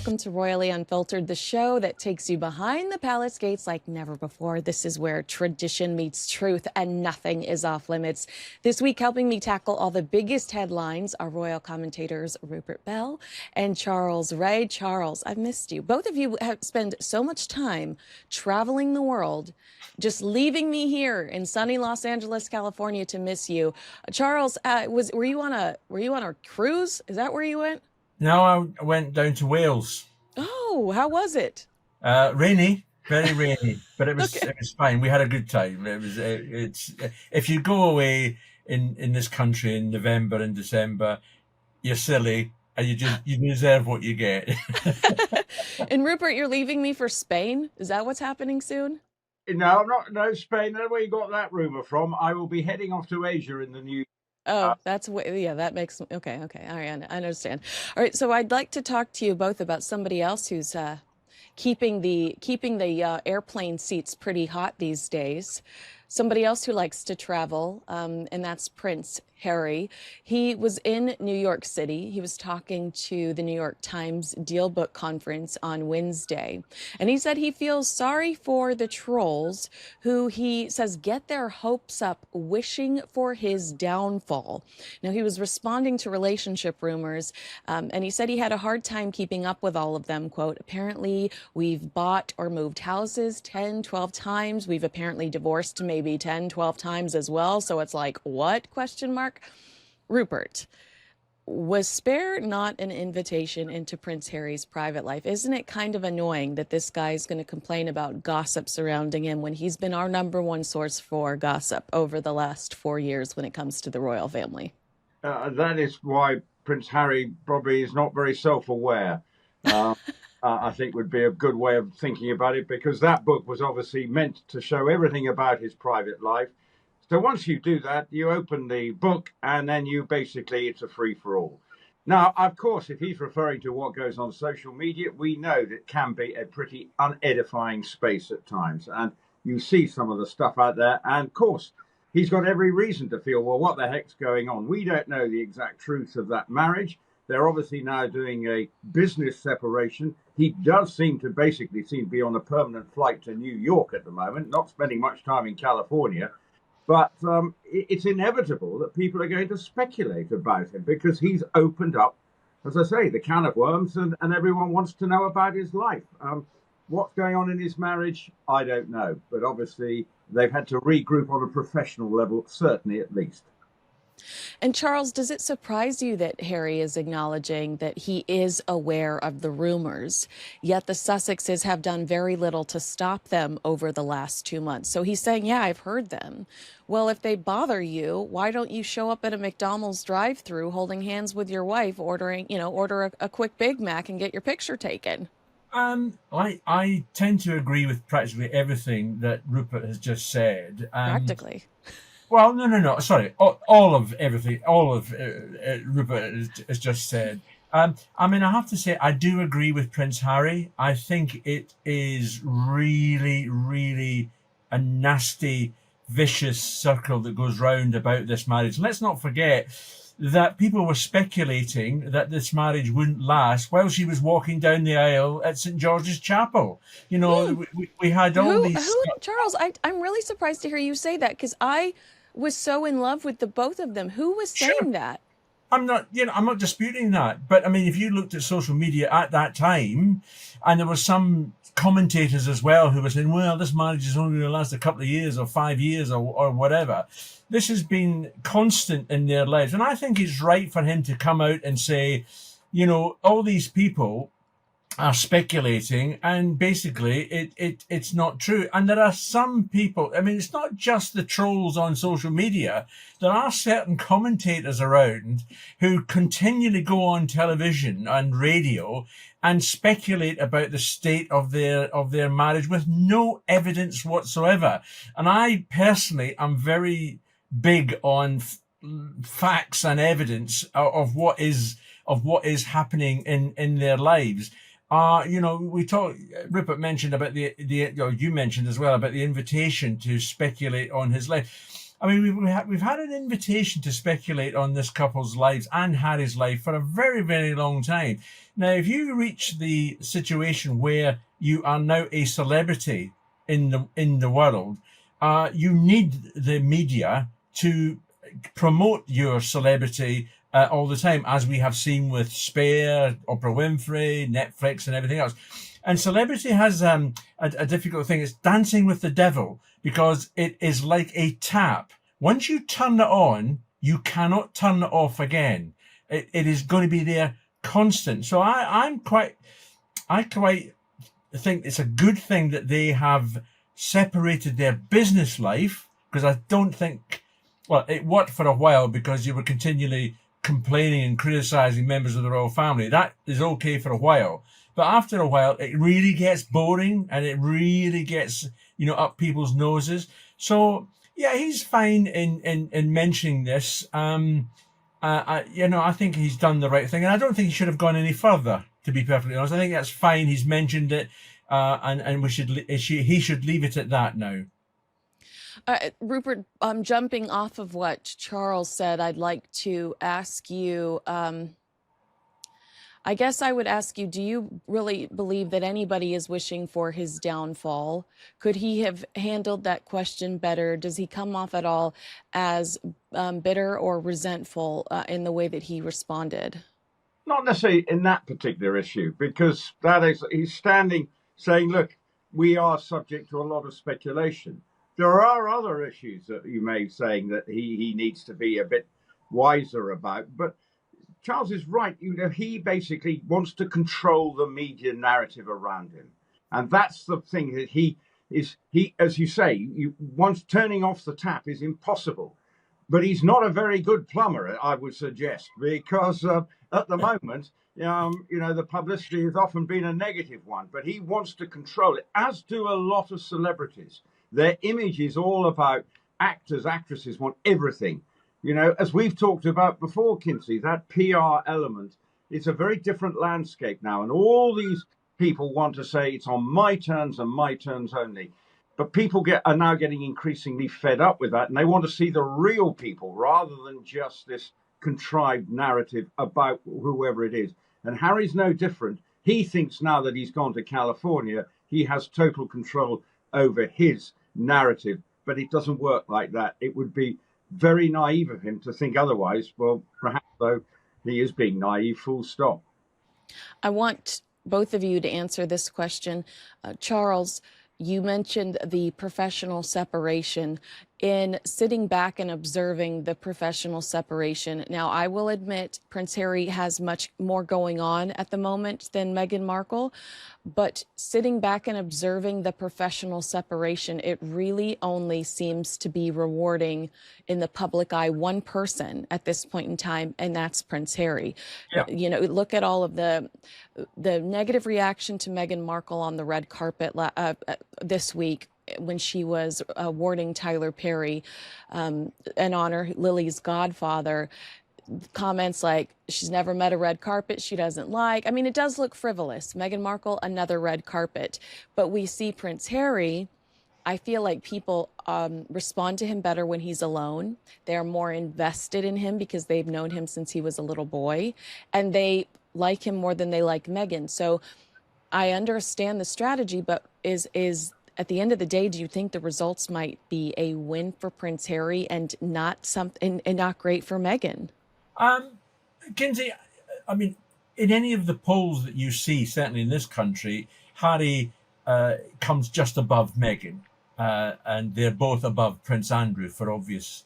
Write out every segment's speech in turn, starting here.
welcome to Royally Unfiltered, the show that takes you behind the palace gates like never before. This is where tradition meets truth and nothing is off limits. This week, helping me tackle all the biggest headlines are royal commentators Rupert Bell and Charles Ray. Charles, I've missed you. Both of you have spent so much time traveling the world, just leaving me here in sunny Los Angeles, California to miss you. Charles, were you on a cruise? Is that where you went? No, I went down to Wales. Oh, how was it? Rainy, very rainy, but it was Okay. it was fine. We had a good time. It's if you go away in this country in November and December, you're silly and you deserve what you get. And Rupert, you're leaving me for Spain? Is that what's happening soon? No, I'm not. No, Spain. That's where you got that rumor from. I will be heading off to Asia in the new. Oh, yeah, that makes, okay. All right, I understand. All right, so I'd like to talk to you both about somebody else who's keeping the airplane seats pretty hot these days. Somebody else who likes to travel, and that's Prince Harry. He was in New York City. He was talking to the New York Times Deal Book Conference on Wednesday. And he said he feels sorry for the trolls who he says get their hopes up wishing for his downfall. Now, he was responding to relationship rumors, and he said he had a hard time keeping up with all of them. Quote, apparently, we've bought or moved houses 10, 12 times. We've apparently divorced maybe 10, 12 times as well. So it's like, what? Question mark. Rupert, was Spare not an invitation into Prince Harry's private life? Isn't it kind of annoying that this guy's going to complain about gossip surrounding him when he's been our #1 source for gossip over the last 4 years when it comes to the royal family? That is why Prince Harry probably is not very self-aware. I think would be a good way of thinking about it, because that book was obviously meant to show everything about his private life. So once you do that, you open the book and then it's a free-for-all. Now, of course, if he's referring to what goes on social media, we know that can be a pretty unedifying space at times. And you see some of the stuff out there. And of course, he's got every reason to feel, well, what the heck's going on? We don't know the exact truth of that marriage. They're obviously now doing a business separation. He does seem to be on a permanent flight to New York at the moment, not spending much time in California. But it's inevitable that people are going to speculate about him because he's opened up, as I say, the can of worms, and everyone wants to know about his life. What's going on in his marriage, I don't know. But obviously, they've had to regroup on a professional level, certainly at least. And Charles, does it surprise you that Harry is acknowledging that he is aware of the rumors, yet the Sussexes have done very little to stop them over the last 2 months? So he's saying, yeah, I've heard them. Well, if they bother you, why don't you show up at a McDonald's drive-thru holding hands with your wife, order a quick Big Mac and get your picture taken? I tend to agree with practically everything that Rupert has just said. Practically. Well, no. Sorry, all of everything, all of Rupert has just said. I have to say, I do agree with Prince Harry. I think it is really, really a nasty, vicious circle that goes round about this marriage. Let's not forget that people were speculating that this marriage wouldn't last while she was walking down the aisle at St. George's Chapel. We had all these. Charles, I'm really surprised to hear you say that, because I was so in love with the both of them. Who was saying that? I'm not disputing that. But I mean, if you looked at social media at that time, and there were some commentators as well who were saying, well, this marriage is only going to last a couple of years or 5 years or whatever. This has been constant in their lives. And I think it's right for him to come out and say, all these people are speculating, and basically it's not true. And there are some people, it's not just the trolls on social media. There are certain commentators around who continually go on television and radio and speculate about the state of their marriage with no evidence whatsoever. And I personally am very big on facts and evidence of what is happening in their lives. Rupert mentioned about you mentioned as well about the invitation to speculate on his life. I mean, we've had an invitation to speculate on this couple's lives and Harry's life for a very, very long time. Now, if you reach the situation where you are now a celebrity in the world, you need the media to promote your celebrity all the time, as we have seen with Spare, Oprah Winfrey, Netflix, and everything else. And celebrity has a difficult thing. It's dancing with the devil, because it is like a tap. Once you turn it on, you cannot turn it off again. It is going to be there constant. So I quite think it's a good thing that they have separated their business life, because I don't think, well, it worked for a while because you were continually complaining and criticizing members of the royal family. That is okay for a while. But after a while, it really gets boring, and it really gets, up people's noses. So, yeah, he's fine in mentioning this. I think he's done the right thing, and I don't think he should have gone any further, to be perfectly honest. I think that's fine. He's mentioned it, and he should leave it at that now. Rupert, jumping off of what Charles said, I'd like to ask you, I guess I would ask you, do you really believe that anybody is wishing for his downfall? Could he have handled that question better? Does he come off at all as bitter or resentful in the way that he responded? Not necessarily in that particular issue, because he's standing saying, look, we are subject to a lot of speculation. There are other issues that you may saying that he needs to be a bit wiser about, but Charles is right. He basically wants to control the media narrative around him. And that's the thing that he, as you say, once turning off the tap is impossible. But he's not a very good plumber, I would suggest, because at the moment, the publicity has often been a negative one, but he wants to control it, as do a lot of celebrities. Their image is all about actors, actresses want everything. As we've talked about before, Kinsey, that PR element, it's a very different landscape now. And all these people want to say it's on my terms and my terms only. But people are now getting increasingly fed up with that. And they want to see the real people rather than just this contrived narrative about whoever it is. And Harry's no different. He thinks now that he's gone to California, he has total control over his narrative. But it doesn't work like that. It would be very naive of him to think otherwise. Well, perhaps, though, he is being naive, full stop. I want both of you to answer this question. Charles, you mentioned the professional separation. In sitting back and observing the professional separation, now I will admit Prince Harry has much more going on at the moment than Meghan Markle, but sitting back and observing the professional separation, it really only seems to be rewarding in the public eye one person at this point in time, and that's Prince Harry. Yeah. Look at all of the negative reaction to Meghan Markle on the red carpet this week, when she was awarding Tyler Perry an honor, Lily's godfather. Comments like, she's never met a red carpet she doesn't like. I mean, it does look frivolous. Meghan Markle, another red carpet. But we see Prince Harry, I feel like people respond to him better when he's alone. They're more invested in him because they've known him since he was a little boy. And they like him more than they like Meghan. So I understand the strategy, but is at the end of the day, do you think the results might be a win for Prince Harry and not something, and not great for Meghan? Kinsey, I mean, in any of the polls that you see, certainly in this country, Harry comes just above Meghan, and they're both above Prince Andrew for obvious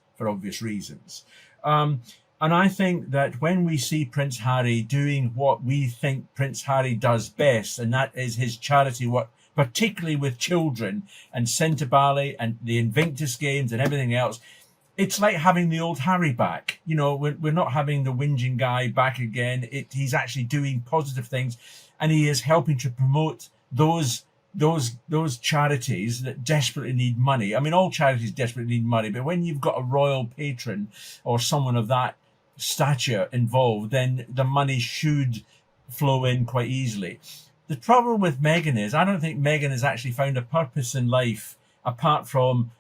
reasons. And I think that when we see Prince Harry doing what we think Prince Harry does best, and that is his charity work, particularly with children and Centre Ballet and the Invictus Games and everything else, it's like having the old Harry back. We're not having the whinging guy back again. He's actually doing positive things, and he is helping to promote those charities that desperately need money. I mean, all charities desperately need money, but when you've got a royal patron or someone of that stature involved, then the money should flow in quite easily. The problem with Meghan is, I don't think Meghan has actually found a purpose in life apart from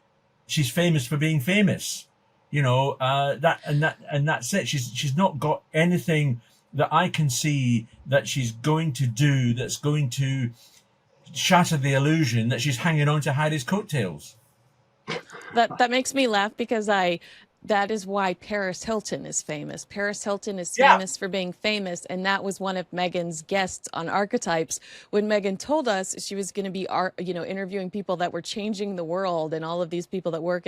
she's famous for being famous. You know, that's it. She's not got anything that I can see that she's going to do that's going to shatter the illusion that she's hanging on to Harry's coattails. That makes me laugh because that is why Paris Hilton is famous. Paris Hilton is Yeah. famous for being famous, and that was one of Meghan's guests on Archetypes when Meghan told us she was going to be, interviewing people that were changing the world and all of these people that work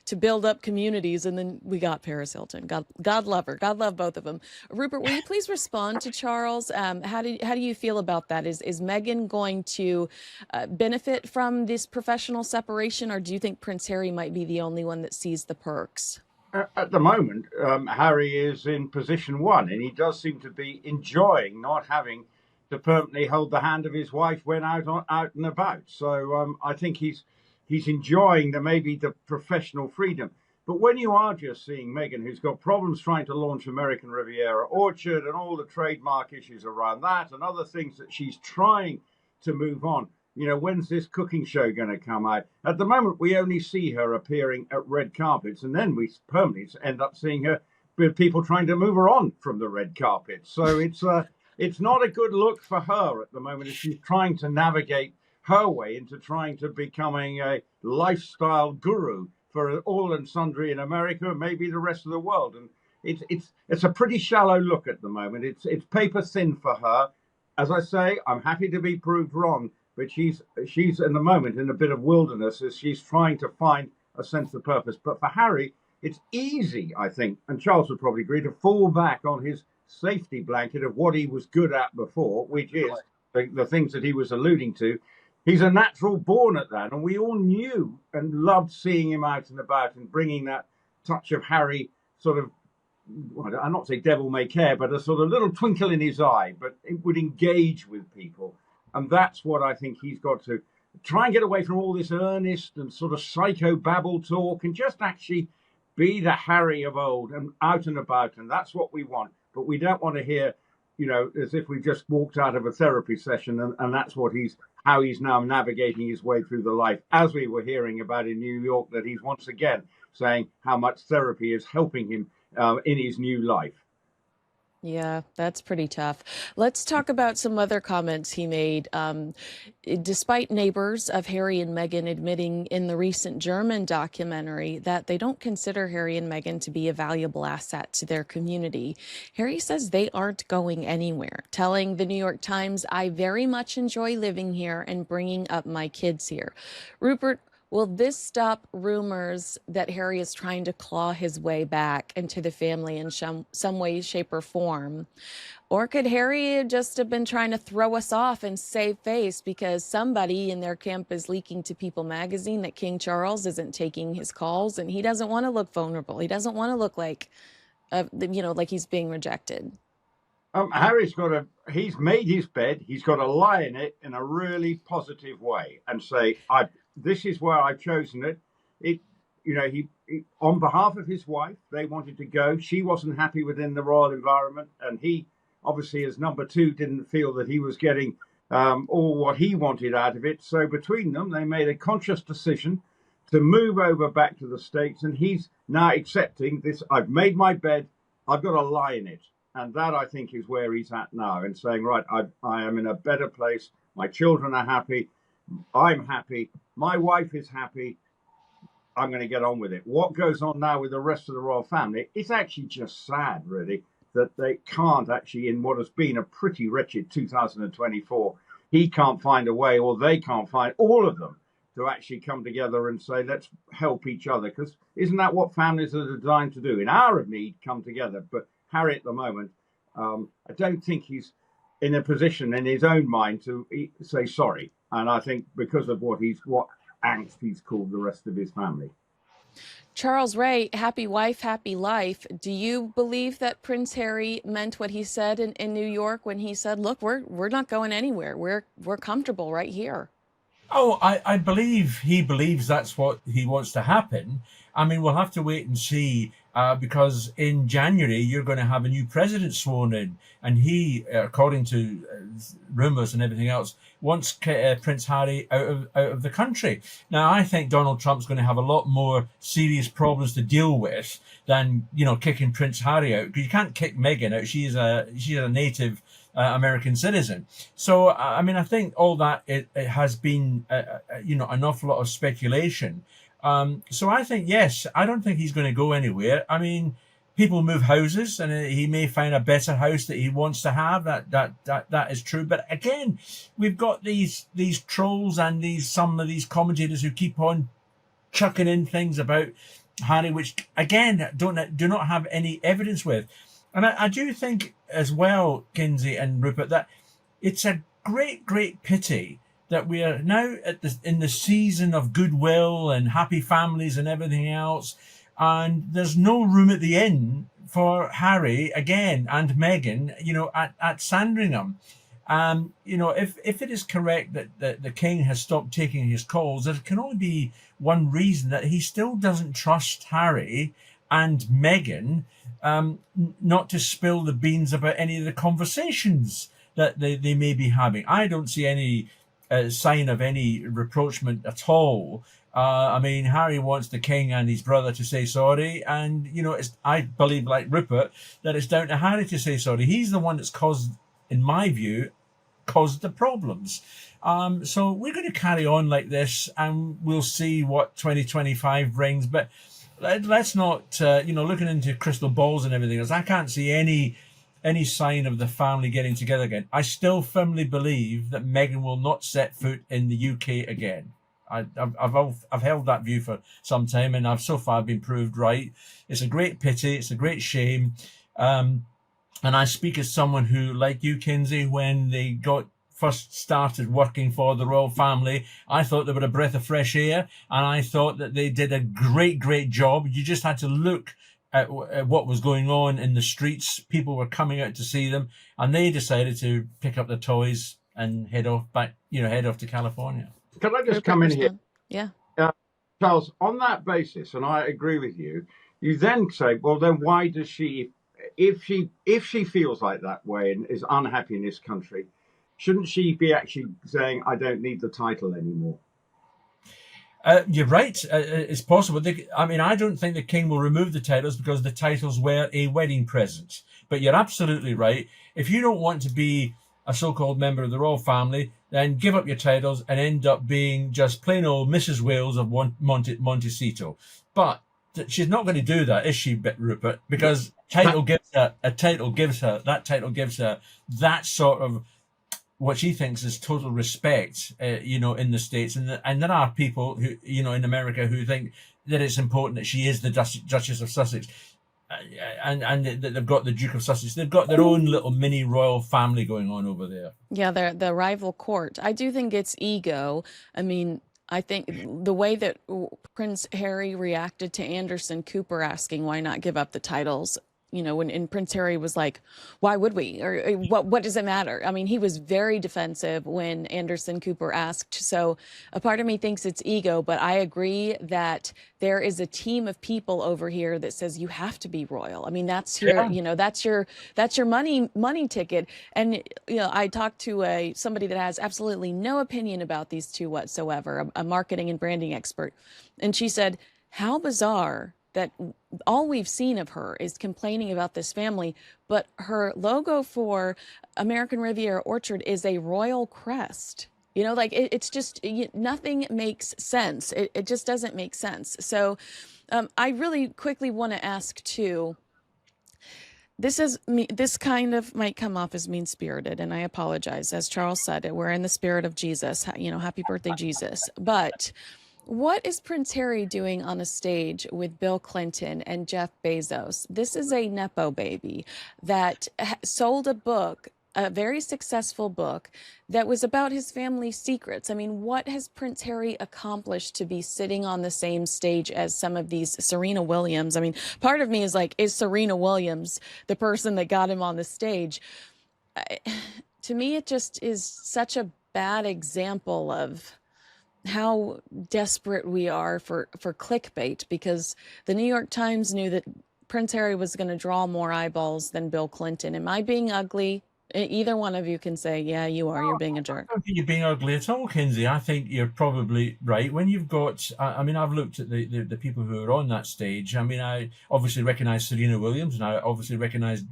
to build up communities, and then we got Paris Hilton. God love her. God love both of them. Rupert, will you please respond to Charles? How do you feel about that? Is Meghan going to benefit from this professional separation, or do you think Prince Harry might be the only one that sees the perks? At the moment, Harry is in position one, and he does seem to be enjoying not having to permanently hold the hand of his wife when out and about. So I think he's enjoying maybe the professional freedom. But when you are just seeing Meghan, who's got problems trying to launch American Riviera Orchard and all the trademark issues around that and other things that she's trying to move on, when's this cooking show going to come out? At the moment, we only see her appearing at red carpets, and then we permanently end up seeing her with people trying to move her on from the red carpet. So it's not a good look for her at the moment as she's trying to navigate her way into trying to becoming a lifestyle guru for all and sundry in America and maybe the rest of the world. And it's a pretty shallow look at the moment. It's paper thin for her. As I say, I'm happy to be proved wrong. But she's in the moment in a bit of wilderness as she's trying to find a sense of purpose. But for Harry, it's easy, I think, and Charles would probably agree, to fall back on his safety blanket of what he was good at before, which is the things that he was alluding to. He's a natural born at that, and we all knew and loved seeing him out and about and bringing that touch of Harry sort of, I'm not say devil may care, but a sort of little twinkle in his eye, but it would engage with people. And that's what I think he's got to try and get away from all this earnest and sort of psychobabble talk and just actually be the Harry of old and out and about. And that's what we want. But we don't want to hear, as if we just walked out of a therapy session. And that's how he's now navigating his way through the life, as we were hearing about in New York, that he's once again saying how much therapy is helping him in his new life. Yeah, that's pretty tough. Let's talk about some other comments he made. Despite neighbors of Harry and Meghan admitting in the recent German documentary that they don't consider Harry and Meghan to be a valuable asset to their community, Harry says they aren't going anywhere, telling the New York Times, "I very much enjoy living here and bringing up my kids here." Rupert, will this stop rumors that Harry is trying to claw his way back into the family in some way, shape, or form? Or could Harry just have been trying to throw us off and save face because somebody in their camp is leaking to People magazine that King Charles isn't taking his calls and he doesn't want to look vulnerable? He doesn't want to look like, like he's being rejected. He's made his bed. He's got to lie in it in a really positive way and say, this is where I've chosen it. He on behalf of his wife, they wanted to go. She wasn't happy within the royal environment. And he, obviously, as number two, didn't feel that he was getting all what he wanted out of it. So between them, they made a conscious decision to move over back to the States. And he's now accepting this. I've made my bed. I've got to lie in it. And that, I think, is where he's at now and saying, right, I am in a better place. My children are happy. I'm happy. My wife is happy. I'm going to get on with it. What goes on now with the rest of the royal family, it's actually just sad, really, that they can't actually, in what has been a pretty wretched 2024, he can't find a way, or they can't find, all of them, to actually come together and say, let's help each other. Because isn't that what families are designed to do? In hour of need, come together. But Harry, at the moment, I don't think he's in a position in his own mind to say sorry. And I think because of what angst he's called the rest of his family. Charles Ray, happy wife, happy life. Do you believe that Prince Harry meant what he said in New York when he said, look, we're not going anywhere. We're comfortable right here? Oh, I believe he believes that's what he wants to happen. I mean, we'll have to wait and see, because in January you're going to have a new president sworn in, and he, according to rumors and everything else, wants Prince Harry out of the country. Now, I think Donald Trump's going to have a lot more serious problems to deal with than, you know, kicking Prince Harry out, because you can't kick Meghan out. She's a native American citizen. So, I mean, I think all that it has been, you know, an awful lot of speculation. So I think, yes, I don't think he's going to go anywhere. I mean, people move houses, and he may find a better house that he wants to have. That is true. But again, we've got these trolls and some of these commentators who keep on chucking in things about Harry, which again do not have any evidence with. And I do think as well, Kinsey and Rupert, that it's a great pity that we are now in the season of goodwill and happy families and everything else, and there's no room at the inn for Harry again and Meghan, you know, at Sandringham. You know, if it is correct that the king has stopped taking his calls, there can only be one reason: that he still doesn't trust Harry and Meghan, not to spill the beans about any of the conversations that they may be having. I don't see any sign of any rapprochement at all. I mean, Harry wants the king and his brother to say sorry, and you know, I believe, like Rupert, that it's down to Harry to say sorry. He's the one that's caused, in my view, caused the problems. So we're going to carry on like this, and we'll see what 2025 brings. But let's not, you know, looking into crystal balls and everything else, I can't see any sign of the family getting together again. I still firmly believe that Meghan will not set foot in the UK again. I've held that view for some time, and I've so far been proved right. It's a great pity. It's a great shame. And I speak as someone who, like you, Kinsey, when they first started working for the royal family, I thought they were a breath of fresh air, and I thought that they did a great job. You just had to look at what was going on in the streets. People were coming out to see them, and they decided to pick up the toys and head off to California. Can I just come in here? Yeah. Charles, on that basis, and I agree with you, you then say, well, then why does she, if she feels like that way and is unhappy in this country, shouldn't she be actually saying, I don't need the title anymore? You're right. It's possible. I mean, I don't think the king will remove the titles, because the titles were a wedding present. But you're absolutely right. If you don't want to be a so-called member of the royal family, then give up your titles and end up being just plain old Mrs. Wales of Montecito. But she's not going to do that, is she, Rupert? Because that title gives her that sort of what she thinks is total respect, you know, in the States. And there are people who, you know, in America who think that it's important that she is the Duchess of Sussex. And they've got the Duke of Sussex. They've got their own little mini royal family going on over there. Yeah, they're the rival court. I do think it's ego. I mean, I think the way that Prince Harry reacted to Anderson Cooper asking why not give up the titles, you know, when Prince Harry was like, why would we? Or what does it matter? I mean, he was very defensive when Anderson Cooper asked. So a part of me thinks it's ego, but I agree that there is a team of people over here that says you have to be royal. I mean, that's your, you know, that's your money ticket. And, you know, I talked to somebody that has absolutely no opinion about these two whatsoever, a marketing and branding expert. And she said, how bizarre that all we've seen of her is complaining about this family, but her logo for American Riviera Orchard is a royal crest. You know, like it's just, nothing makes sense. It just doesn't make sense. So I really quickly want to ask too, this kind of might come off as mean-spirited, and I apologize. As Charles said, we're in the spirit of Jesus, you know, happy birthday, Jesus. But what is Prince Harry doing on a stage with Bill Clinton and Jeff Bezos? This is a Nepo baby that sold a book, a very successful book that was about his family's secrets. I mean, what has Prince Harry accomplished to be sitting on the same stage as some of these Serena Williams? I mean, part of me is like, is Serena Williams the person that got him on the stage? To me, it just is such a bad example of how desperate we are for clickbait, because the New York Times knew that Prince Harry was going to draw more eyeballs than Bill Clinton. Am I being ugly? Either one of you can say, yeah, you are. You're being a I jerk. don't think you're being ugly at all, Kinsey. I think you're probably right. When you've got, I mean, I've looked at the people who are on that stage. I mean, I obviously recognize Serena Williams, and I obviously recognize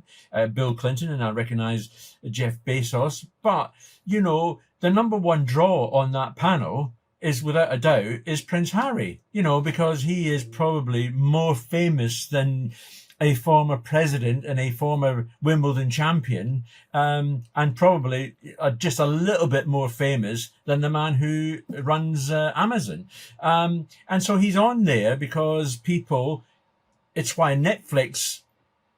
Bill Clinton, and I recognize Jeff Bezos. But, you know, the number one draw on that panel is, without a doubt, is Prince Harry, you know, because he is probably more famous than a former president and a former Wimbledon champion, and probably just a little bit more famous than the man who runs Amazon. And so he's on there because people, it's why Netflix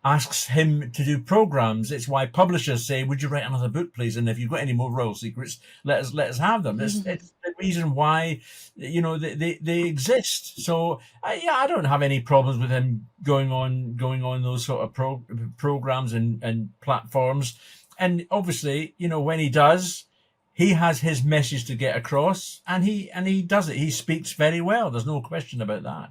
asks him to do programs. It's why publishers say, "Would you write another book, please? And if you've got any more royal secrets, let us have them." It's the reason why, you know, they exist. So yeah, I don't have any problems with him going on those sort of programs and platforms. And obviously, you know, when he does, he has his message to get across, and he does it. He speaks very well. There's no question about that.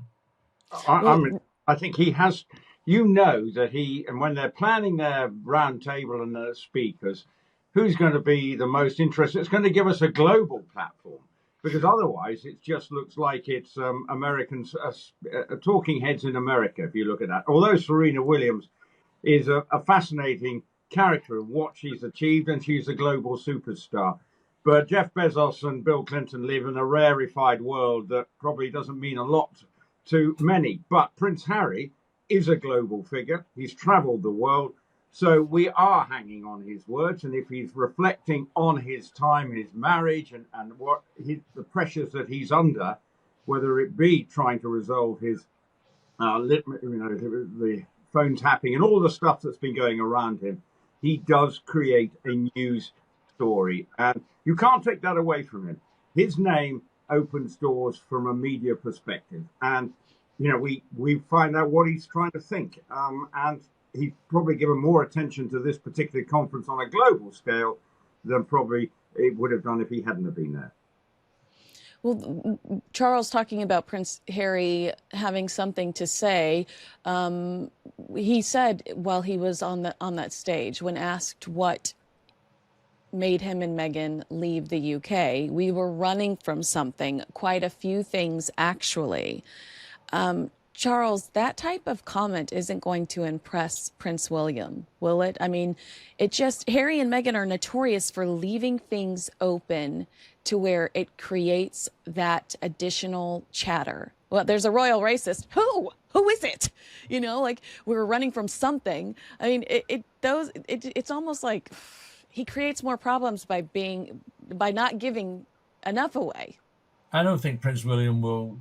I think he has. You know that and when they're planning their round table and their speakers, who's going to be the most interested? It's going to give us a global platform, because otherwise it just looks like it's Americans, talking heads in America. If you look at that, although Serena Williams is a fascinating character of what she's achieved, and she's a global superstar. But Jeff Bezos and Bill Clinton live in a rarefied world that probably doesn't mean a lot to many. But Prince Harry is a global figure. He's traveled the world. So we are hanging on his words. And if he's reflecting on his time, his marriage, and what the pressures that he's under, whether it be trying to resolve his, the phone tapping and all the stuff that's been going around him, he does create a news story. And you can't take that away from him. His name opens doors from a media perspective. And you know, we find out what he's trying to think, and he's probably given more attention to this particular conference on a global scale than probably it would have done if he hadn't have been there. Well, Charles, talking about Prince Harry having something to say, he said while he was on that stage, when asked what made him and Meghan leave the UK, we were running from something, quite a few things actually. Charles, that type of comment isn't going to impress Prince William, will it? I mean, Harry and Meghan are notorious for leaving things open to where it creates that additional chatter. Well, there's a royal racist. Who is it? You know, like, we're running from something. I mean, it's almost like he creates more problems by not giving enough away. I don't think Prince William will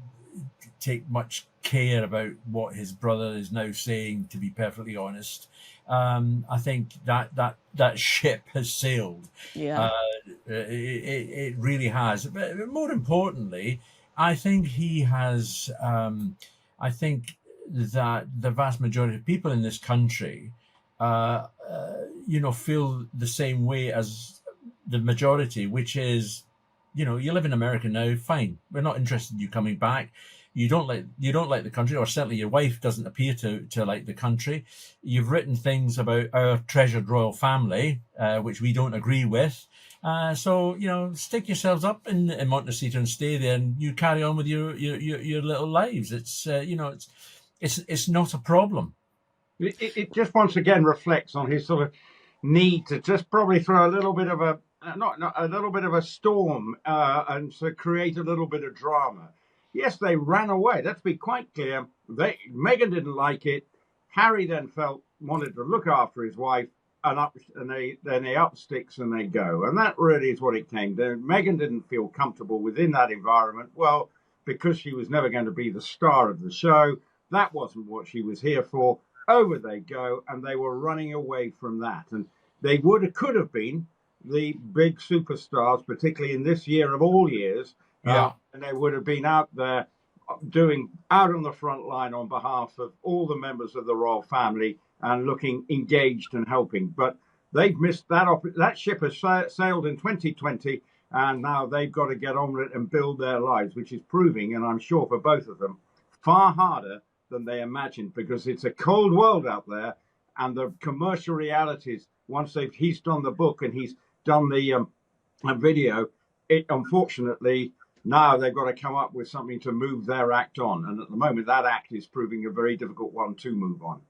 take much care about what his brother is now saying, to be perfectly honest. I think that ship has sailed. Yeah. It really has. But more importantly, I think he has, I think that the vast majority of people in this country, you know, feel the same way as the majority, which is, you know, you live in America now, fine. We're not interested in you coming back. You don't like the country, or certainly your wife doesn't appear to like the country. You've written things about our treasured royal family, which we don't agree with. So, you know, stick yourselves up in Montecito and stay there, and you carry on with your little lives. It's you know, it's not a problem. It just once again reflects on his sort of need to just probably throw a little bit of a not a little bit of a storm, and to create a little bit of drama. Yes, they ran away. Let's be quite clear. Meghan didn't like it. Harry then wanted to look after his wife, and they up sticks and they go. And that really is what it came to. Meghan didn't feel comfortable within that environment. Well, because she was never going to be the star of the show, that wasn't what she was here for. Over they go, and they were running away from that. And they could have been the big superstars, particularly in this year of all years. Yeah. And they would have been out there out on the front line on behalf of all the members of the royal family and looking engaged and helping. But they've missed that. That ship has sailed in 2020, and now they've got to get on with it and build their lives, which is proving, and I'm sure for both of them, far harder than they imagined, because it's a cold world out there, and the commercial realities, once he's done the book and he's done the video, it unfortunately now they've got to come up with something to move their act on, and at the moment that act is proving a very difficult one to move on.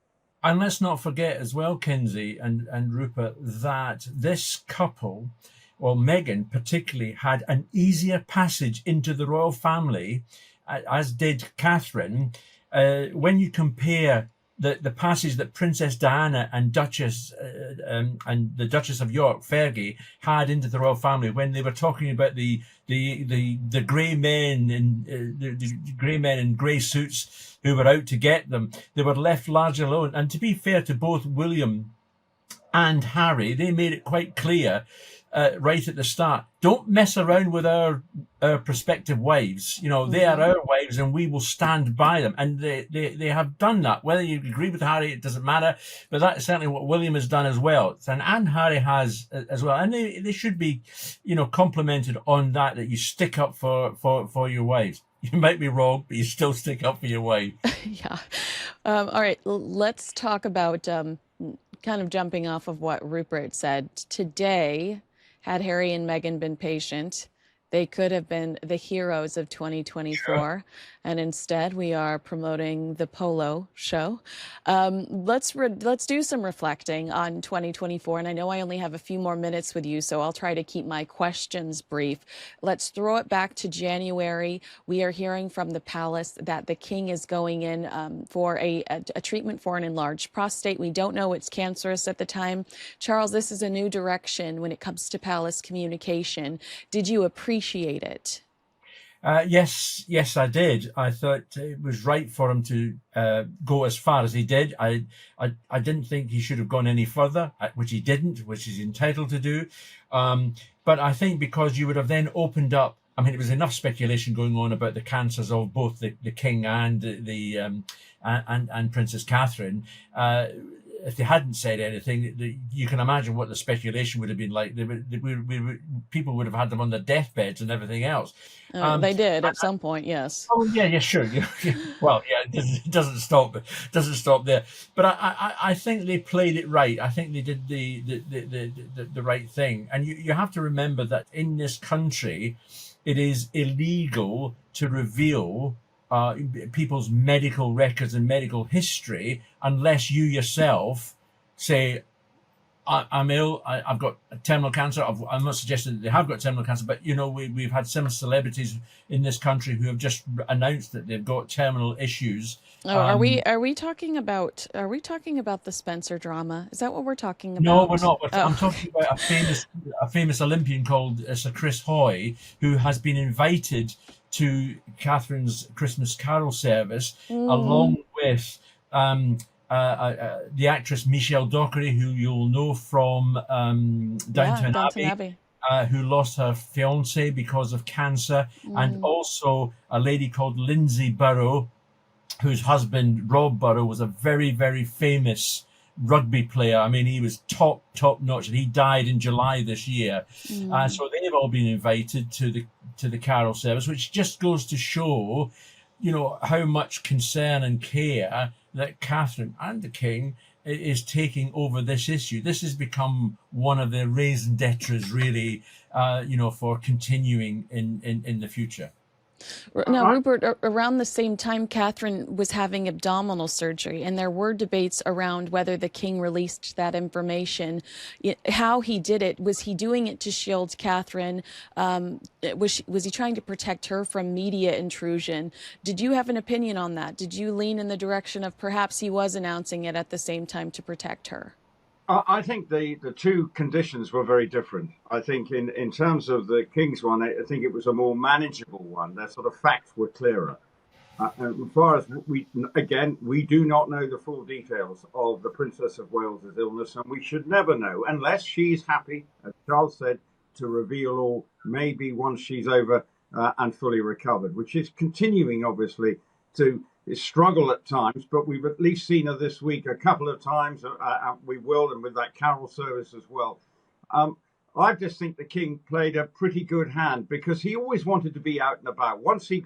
And let's not forget as well, Kinsey and Rupert, that this couple, well, Meghan particularly, had an easier passage into the royal family, as did Catherine. When you compare the passage that Princess Diana and the Duchess of York, Fergie, had into the royal family, when they were talking about the grey men in grey suits who were out to get them, they were left largely alone. And to be fair to both William and Harry, they made it quite clear right at the start, don't mess around with our prospective wives. You know, they are our wives and we will stand by them. And they have done that. Whether you agree with Harry, it doesn't matter. But that's certainly what William has done as well. And Harry has as well. And they should be, you know, complimented on that you stick up for your wives. You might be wrong, but you still stick up for your wife. Yeah. All right. Let's talk about kind of jumping off of what Rupert said. Today, had Harry and Meghan been patient, they could have been the heroes of 2024. Sure. And instead, we are promoting the polo show. Let's do some reflecting on 2024. And I know I only have a few more minutes with you, so I'll try to keep my questions brief. Let's throw it back to January. We are hearing from the palace that the king is going in for a treatment for an enlarged prostate. We don't know it's cancerous at the time. Charles, this is a new direction when it comes to palace communication. Did you appreciate it? Yes, I did. I thought it was right for him to go as far as he did. I didn't think he should have gone any further, which he didn't, which he's entitled to do. But I think because you would have then opened up. I mean, there was enough speculation going on about the cancers of both the king and and Princess Catherine. If they hadn't said anything, you can imagine what the speculation would have been like. People would have had them on their deathbeds and everything else. They did at some point, yes. Oh yeah, sure. Well, yeah, it doesn't stop there. But I think they played it right. I think they did the right thing. And you have to remember that in this country, it is illegal to reveal people's medical records and medical history unless you yourself say, I'm ill, I've got terminal cancer. I'm not suggesting that they have got terminal cancer, but you know, we've had some celebrities in this country who have just announced that they've got terminal issues. Oh, are we talking about the Spencer drama? Is that what we're talking about? No, we're not. I'm talking about a famous Olympian called Sir Chris Hoy, who has been invited to Catherine's Christmas Carol service, along with the actress Michelle Dockery, who you'll know from Downton Abbey. Who lost her fiance because of cancer, and also a lady called Lindsay Burrow, whose husband Rob Burrow was a very, very famous rugby player. I mean, he was top notch, and he died in July this year. So they've all been invited to the carol service, which just goes to show, you know, how much concern and care that Catherine and the King is taking over this issue. This has become one of their raison d'etres, really, you know, for continuing in the future. Now, Rupert, around the same time, Catherine was having abdominal surgery, and there were debates around whether the king released that information. How he did it, was he doing it to shield Catherine? Was he trying to protect her from media intrusion? Did you have an opinion on that? Did you lean in the direction of perhaps he was announcing it at the same time to protect her? I think the two conditions were very different. I think in terms of the King's one, I think it was a more manageable one. Their sort of facts were clearer. And as far as we do not know the full details of the Princess of Wales's illness, and we should never know unless she's happy, as Charles said, to reveal all maybe once she's over and fully recovered, which is continuing, obviously, to struggle at times, but we've at least seen her this week a couple of times. We will, and with that carol service as well. I just think the king played a pretty good hand because he always wanted to be out and about. Once he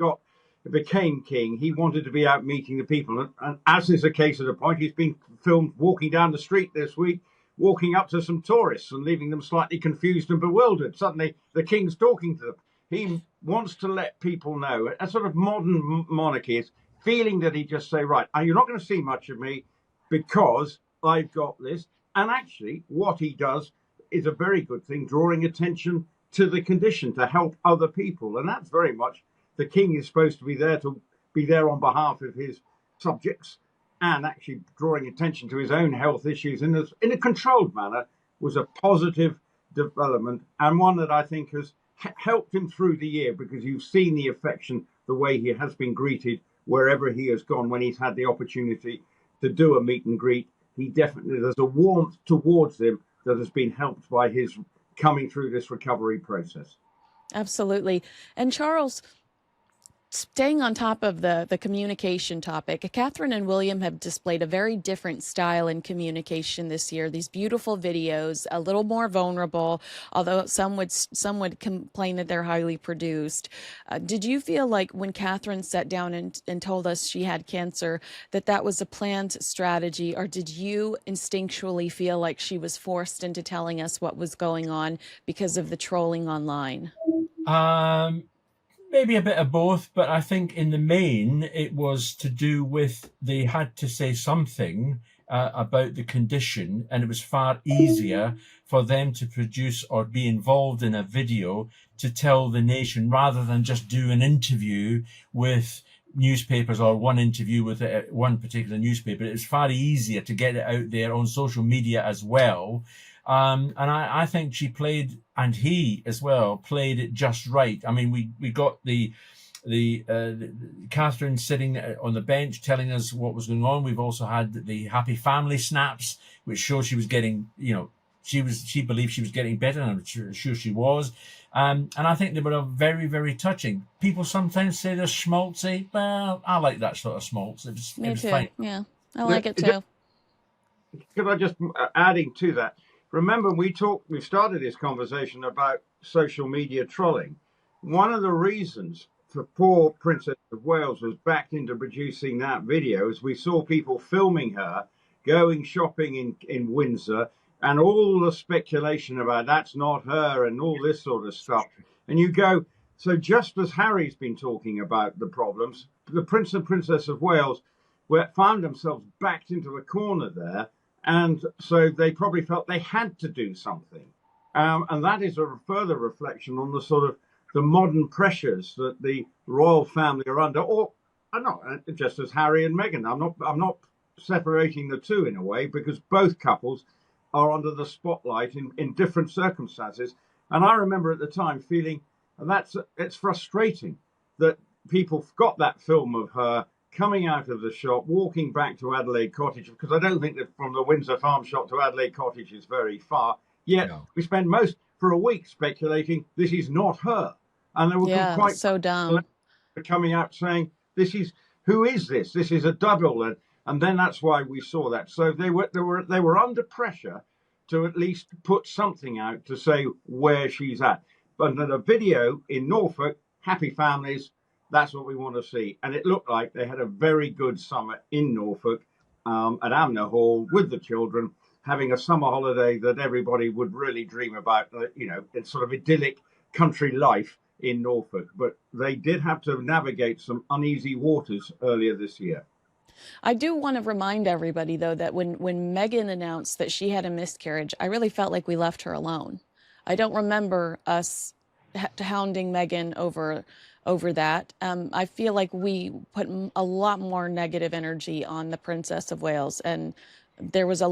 became king, he wanted to be out meeting the people. And as is the case at the point, he's been filmed walking down the street this week, walking up to some tourists and leaving them slightly confused and bewildered. Suddenly, the king's talking to them. He wants to let people know. A sort of modern monarchy is feeling that he just say, right, you're not going to see much of me because I've got this. And actually, what he does is a very good thing, drawing attention to the condition to help other people. And that's very much the king is supposed to be there on behalf of his subjects, and actually drawing attention to his own health issues in a controlled manner was a positive development, and one that I think has helped him through the year, because you've seen the affection, the way he has been greeted wherever he has gone when he's had the opportunity to do a meet and greet. There's a warmth towards him that has been helped by his coming through this recovery process. Absolutely. And Charles, staying on top of the communication topic, Catherine and William have displayed a very different style in communication this year. These beautiful videos, a little more vulnerable, although some would complain that they're highly produced. Did you feel like when Catherine sat down and told us she had cancer, that was a planned strategy, or did you instinctually feel like she was forced into telling us what was going on because of the trolling online? Maybe a bit of both, but I think in the main it was to do with they had to say something about the condition, and it was far easier for them to produce or be involved in a video to tell the nation rather than just do an interview with newspapers or one interview with one particular newspaper. It was far easier to get it out there on social media as well. And I think she played, and he as well played it just right. I mean, we got the Catherine sitting on the bench telling us what was going on. We've also had the happy family snaps, which show she was getting, she believed she was getting better, and I'm sure she was. And I think they were very, very touching. People sometimes say they're schmaltzy. Well, I like that sort of schmaltz. Me too. Fine. Yeah, I like it too. Could I just adding to that? Remember, we started this conversation about social media trolling. One of the reasons for poor Princess of Wales was backed into producing that video is we saw people filming her going shopping in Windsor, and all the speculation about that's not her and all this sort of stuff. And you go, so just as Harry's been talking about the problems, the Prince and Princess of Wales found themselves backed into a corner there. And so they probably felt they had to do something. And that is a further reflection on the sort of the modern pressures that the royal family are under, or not just as Harry and Meghan. I'm not separating the two in a way, because both couples are under the spotlight in different circumstances. And I remember at the time feeling it's frustrating that people got that film of her coming out of the shop, walking back to Adelaide Cottage, because I don't think that from the Windsor Farm shop to Adelaide Cottage is very far. Yet we spend for a week speculating this is not her. And they were quite so dumb coming out saying, who is this? This is a double. And then that's why we saw that. So they were under pressure to at least put something out to say where she's at. But then a video in Norfolk, happy families, that's what we want to see. And it looked like they had a very good summer in Norfolk at Amner Hall with the children, having a summer holiday that everybody would really dream about, it's sort of idyllic country life in Norfolk. But they did have to navigate some uneasy waters earlier this year. I do want to remind everybody, though, that when Meghan announced that she had a miscarriage, I really felt like we left her alone. I don't remember us hounding Meghan over that. I feel like we put a lot more negative energy on the Princess of Wales. And there was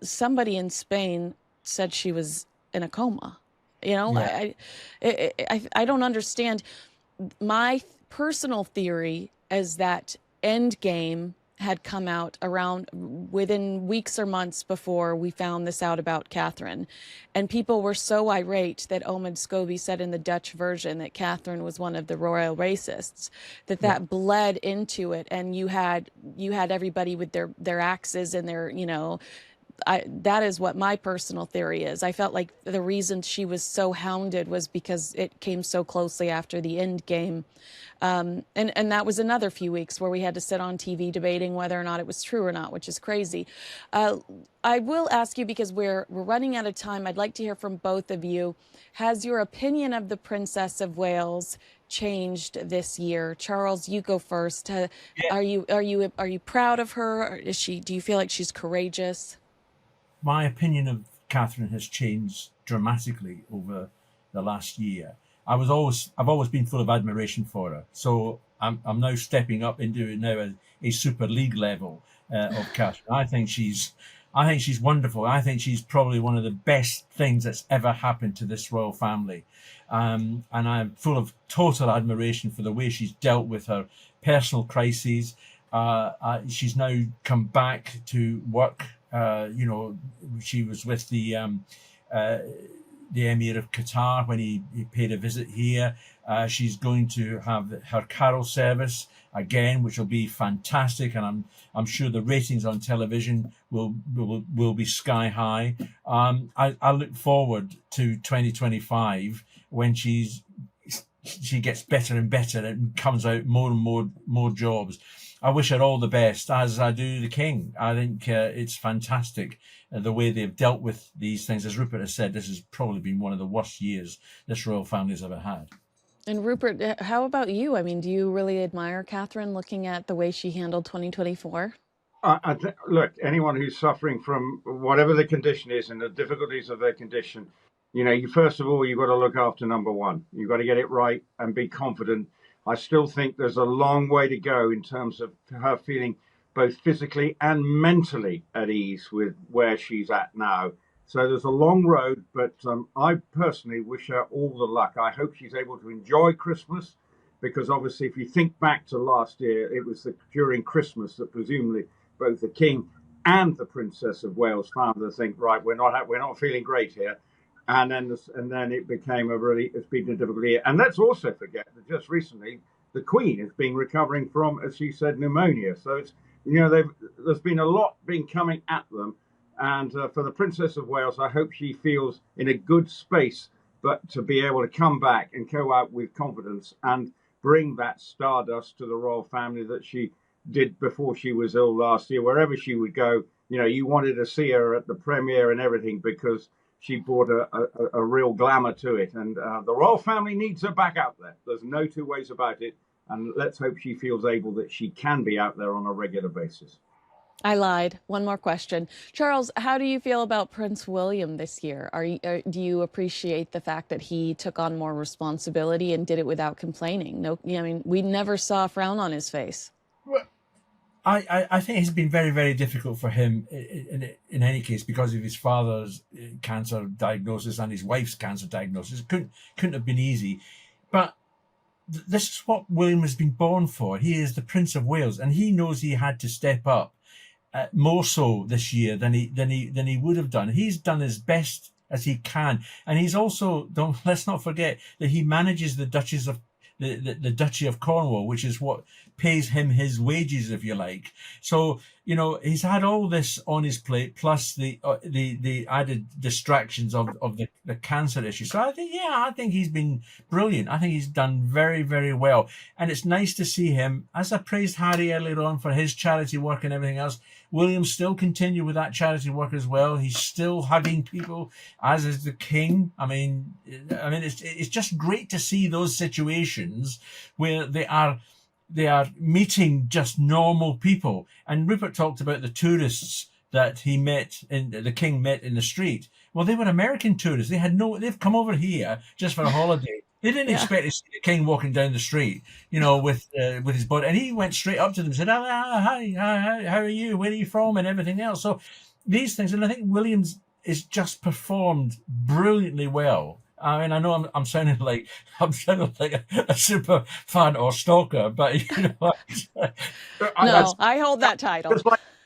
somebody in Spain said she was in a coma. I don't understand. My personal theory is that Endgame had come out within weeks or months before we found this out about Catherine. And people were so irate that Omid Scobie said in the Dutch version that Catherine was one of the royal racists, that bled into it. And you had everybody with their axes and their, that is what my personal theory is. I felt like the reason she was so hounded was because it came so closely after the end game. And that was another few weeks where we had to sit on TV debating whether or not it was true or not, which is crazy. I will ask you, because we're running out of time, I'd like to hear from both of you. Has your opinion of the Princess of Wales changed this year? Charles, you go first. Are you proud of her? Or do you feel like she's courageous? My opinion of Catherine has changed dramatically over the last year. I've always been full of admiration for her. So I'm now stepping up into it now a Super League level of Catherine. I think she's wonderful. I think she's probably one of the best things that's ever happened to this royal family. And I'm full of total admiration for the way she's dealt with her personal crises. She's now come back to work. She was with the Emir of Qatar when he paid a visit here. She's going to have her carol service again, which will be fantastic, and I'm sure the ratings on television will be sky high. I look forward to 2025 when she gets better and better and comes out more and more jobs. I wish her all the best, as I do the King. I think it's fantastic the way they've dealt with these things. As Rupert has said, this has probably been one of the worst years this royal family's ever had. And Rupert, how about you? I mean, do you really admire Catherine, looking at the way she handled 2024? Look, anyone who's suffering from whatever the condition is and the difficulties of their condition, first of all, you've got to look after number one. You've got to get it right and be confident. I still think there's a long way to go in terms of her feeling both physically and mentally at ease with where she's at now. So there's a long road, but I personally wish her all the luck. I hope she's able to enjoy Christmas, because obviously if you think back to last year, it was during Christmas that presumably both the King and the Princess of Wales found the think, right, we're not feeling great here. And then it became it's been a difficult year. And let's also forget that just recently the Queen has been recovering from, as she said, pneumonia. So it's there's been a lot been coming at them. And for the Princess of Wales, I hope she feels in a good space, but to be able to come back and go out with confidence and bring that stardust to the royal family that she did before she was ill last year. Wherever she would go, you wanted to see her at the premiere and everything, because she brought a real glamour to it. And the royal family needs her back out there. There's no two ways about it. And let's hope she feels able that she can be out there on a regular basis. I lied. One more question. Charles, how do you feel about Prince William this year? Do you appreciate the fact that he took on more responsibility and did it without complaining? No, I mean, we never saw a frown on his face. Well, I think it's been very, very difficult for him in any case, because of his father's cancer diagnosis and his wife's cancer diagnosis. It couldn't have been easy. But this is what William has been born for. He is the Prince of Wales, and he knows he had to step up more so this year than he would have done. He's done as best as he can, and he's also, let's not forget that he manages the the Duchy of Cornwall, which is what pays him his wages, if you like. So he's had all this on his plate, plus the added distractions of the cancer issue. So I think he's been brilliant. I think he's done very, very well, and it's nice to see him. As I praised Harry earlier on for his charity work and everything else, William still continue with that charity work as well. He's still hugging people, as is the King. I mean, it's just great to see those situations where they are meeting just normal people. And Rupert talked about the tourists that the King met in the street. Well, they were American tourists. They've come over here just for a holiday. They didn't expect to see the King walking down the street, with his body. And he went straight up to them and said, hi, how are you? Where are you from? And everything else. So these things, and I think Williams is just performed brilliantly well. I mean, I know I'm sounding like a super fan or stalker, but no, I hold that title.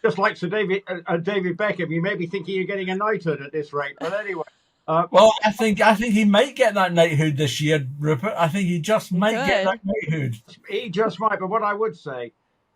Just like Sir David Beckham, you may be thinking you're getting a knighthood at this rate. But anyway, well, I think he might get that knighthood this year, Rupert. I think he just might get that knighthood. He just might. But what I would say,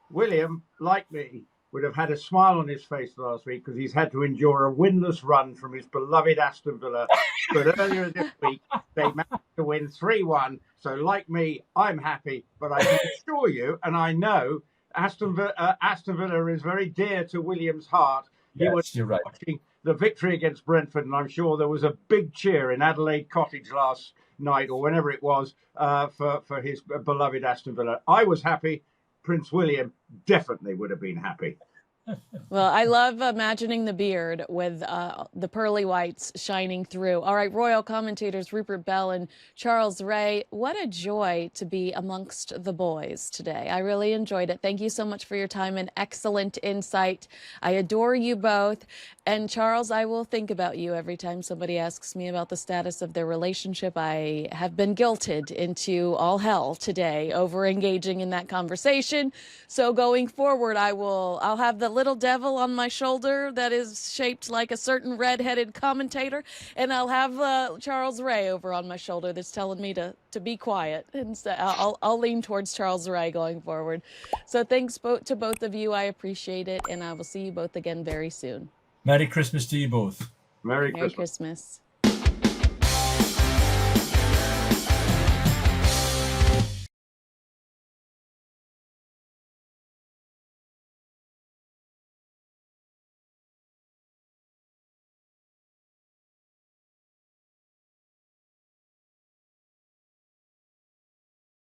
William, like me, would have had a smile on his face last week because he's had to endure a winless run from his beloved Aston Villa. But earlier this week, they managed to win 3-1. So, like me, I'm happy. But I can assure you, and I know, Aston Villa is very dear to William's heart. He was You're right. watching the victory against Brentford, and I'm sure there was a big cheer in Adelaide Cottage last night or whenever it was for his beloved Aston Villa. I was happy. Prince William definitely would have been happy. Well, I love imagining the beard with the pearly whites shining through. All right, royal commentators Rupert Bell and Charles Ray, what a joy to be amongst the boys today. I really enjoyed it. Thank you so much for your time and excellent insight. I adore you both. And Charles, I will think about you every time somebody asks me about the status of their relationship. I have been guilted into all hell today over engaging in that conversation. So going forward, I'll have the little devil on my shoulder that is shaped like a certain red-headed commentator, and I'll have Charles Ray over on my shoulder that's telling me to be quiet, and so I'll lean towards Charles Ray going forward. So thanks to both of you. I appreciate it, and I will see you both again very soon. Merry Christmas to you both. Merry Merry Christmas. Christmas.